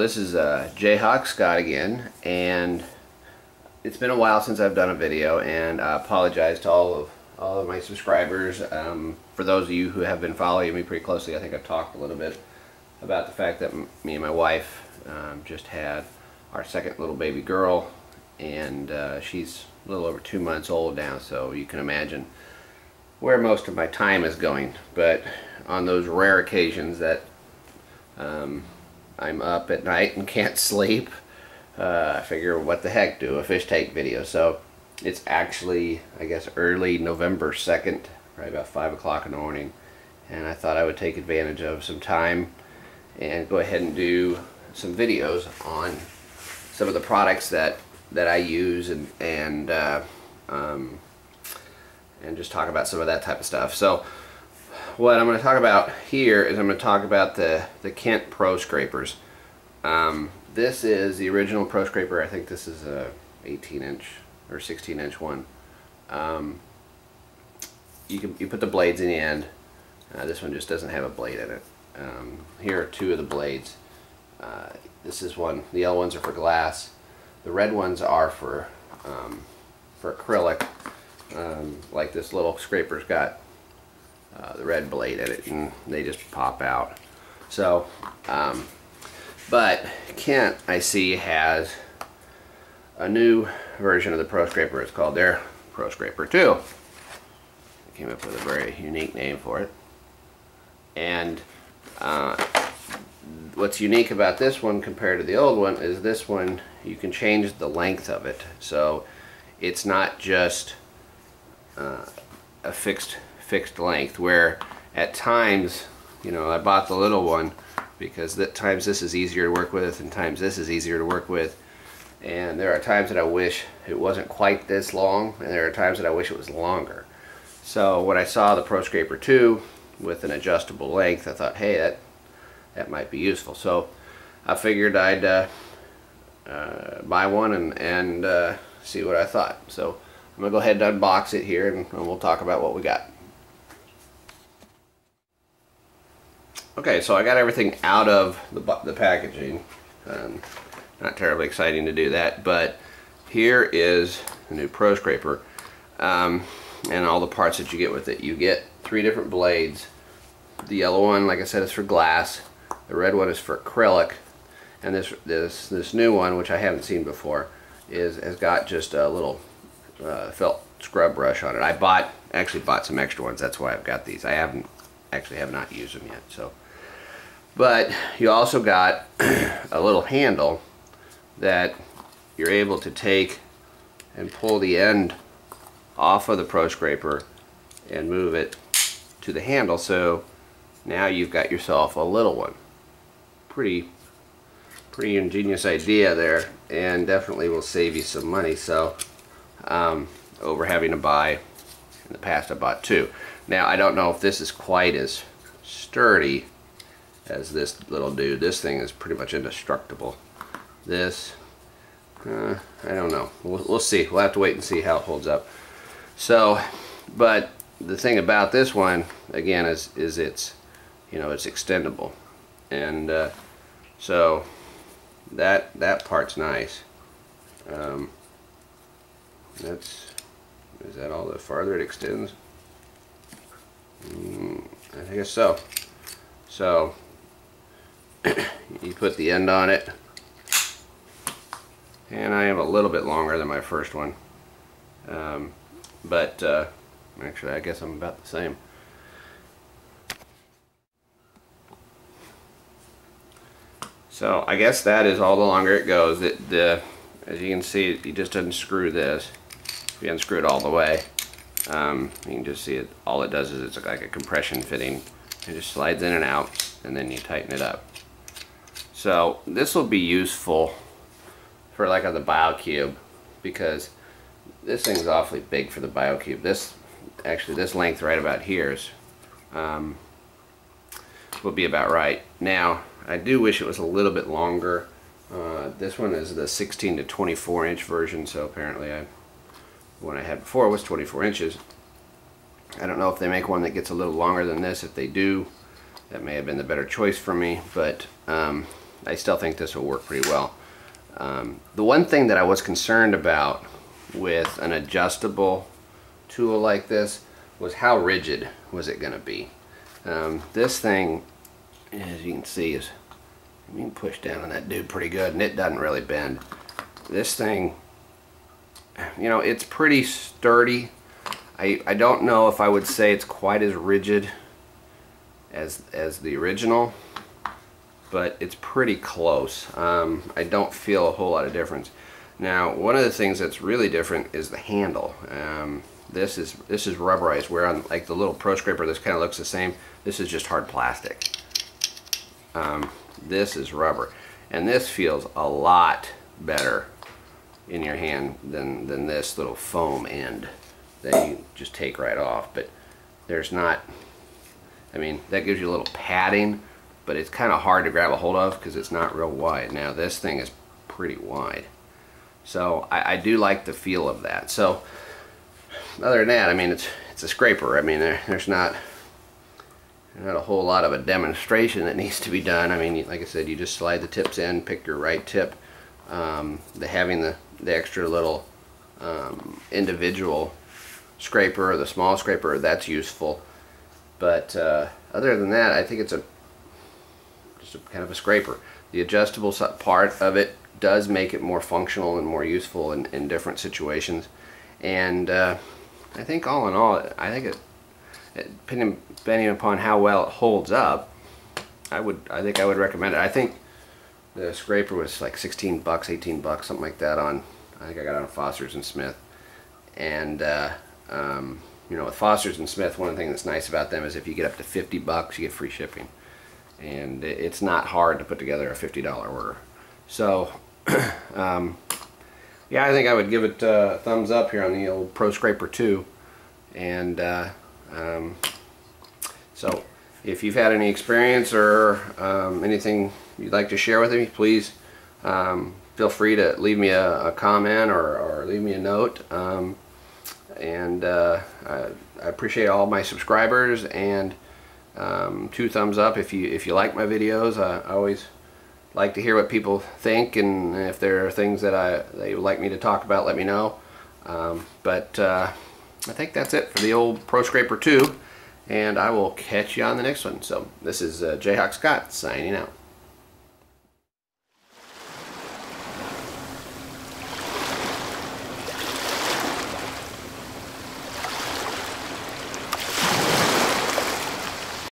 This is Jayhawk Scott again, and it's been a while since I've done a video, and I apologize to all of my subscribers. For those of you who have been following me pretty closely, I think I've talked a little bit about the fact that me and my wife just had our second little baby girl, and she's a little over 2 months old now, so you can imagine where most of my time is going. But on those rare occasions that I'm up at night and can't sleep, I figure what the heck, do a fish take video. So it's actually, I guess, early November 2nd, probably about 5 o'clock in the morning, and I thought I would take advantage of some time and go ahead and do some videos on some of the products that I use and just talk about some of that type of stuff. So what I'm going to talk about here is I'm going to talk about the Kent Pro Scrapers. This is the original Pro Scraper. I think this is a 18-inch or 16-inch one. You put the blades in the end. This one just doesn't have a blade in it. Here are two of the blades. This is one. The yellow ones are for glass. The red ones are for acrylic. Like this little scraper's got the red blade in it, and they just pop out. So, but Kent, I see, has a new version of the Pro Scraper. It's called their Pro Scraper 2. They came up with a very unique name for it. And what's unique about this one compared to the old one is this one, you can change the length of it. So it's not just a fixed length, where at times, you know, I bought the little one because at times this is easier to work with and times this is easier to work with, and there are times that I wish it wasn't quite this long, and there are times that I wish it was longer. So when I saw the Pro Scraper 2 with an adjustable length, I thought, hey, that might be useful. So I figured I'd buy one and see what I thought. So I'm gonna go ahead and unbox it here, and we'll talk about what we got. Okay, so I got everything out of the packaging. Not terribly exciting to do that, but here is the new Pro Scraper, and all the parts that you get with it. You get 3 different blades. The yellow one, like I said, is for glass. The red one is for acrylic, and this new one, which I haven't seen before, has got just a little felt scrub brush on it. I actually bought some extra ones. That's why I've got these. I have not used them yet. So, but you also got a little handle that you're able to take and pull the end off of the Pro Scraper and move it to the handle. So now you've got yourself a little one. Pretty ingenious idea there, and definitely will save you some money. So over having to buy, in the past I bought 2. Now I don't know if this is quite as sturdy as this little dude. This thing is pretty much indestructible. This, I don't know. We'll see. We'll have to wait and see how it holds up. So, but the thing about this one, again, is it's, you know, it's extendable, and so that part's nice. Is that all the farther it extends? I guess so. So you put the end on it, and I am a little bit longer than my first one, but actually I guess I'm about the same. So I guess that is all the longer it goes. As you can see, you just unscrew this. If you unscrew it all the way, you can just see it. All it does is it's like a compression fitting. It just slides in and out, and then you tighten it up. So this will be useful for like on the BioCube, because this thing's awfully big for the BioCube. This length right about here is will be about right. Now I do wish it was a little bit longer. This one is the 16 to 24 inch version, so apparently the one I had before was 24 inches. I don't know if they make one that gets a little longer than this. If they do, that may have been the better choice for me, but I still think this will work pretty well. The one thing that I was concerned about with an adjustable tool like this was how rigid was it going to be. This thing, as you can see, is, you can push down on that dude pretty good, and it doesn't really bend. This thing, you know, it's pretty sturdy. I don't know if I would say it's quite as rigid as the original, but it's pretty close. I don't feel a whole lot of difference. Now, one of the things that's really different is the handle. This is rubberized, where on like the little Pro Scraper, this kind of looks the same. This is just hard plastic. This is rubber, and this feels a lot better in your hand than this little foam end that you just take right off. But there's not, I mean, that gives you a little padding, but it's kind of hard to grab a hold of because it's not real wide. Now this thing is pretty wide, so I do like the feel of that. So other than that, I mean, it's a scraper. I mean, there's not a whole lot of a demonstration that needs to be done. I mean, like I said, you just slide the tips in, pick your right tip. Having the extra little individual scraper, or the small scraper, that's useful. But other than that, I think it's just a kind of a scraper. The adjustable part of it does make it more functional and more useful in different situations. And I think all in all, I think depending upon how well it holds up, I think I would recommend it. I think the scraper was like 16 bucks, 18 bucks, something like that on, I think I got it on Foster's and Smith. And you know, with Foster's and Smith, one of the things that's nice about them is if you get up to 50 bucks, you get free shipping. And it's not hard to put together a $50 order. So yeah, I think I would give it a thumbs up here on the old Pro Scraper 2. And so if you've had any experience or anything you'd like to share with me, please feel free to leave me a comment or leave me a note. I appreciate all my subscribers, and 2 thumbs up if you like my videos. I always like to hear what people think, and if there are things that they would like me to talk about, let me know. I think that's it for the old Pro Scraper 2, and I will catch you on the next one. So this is Jayhawk Scott signing out.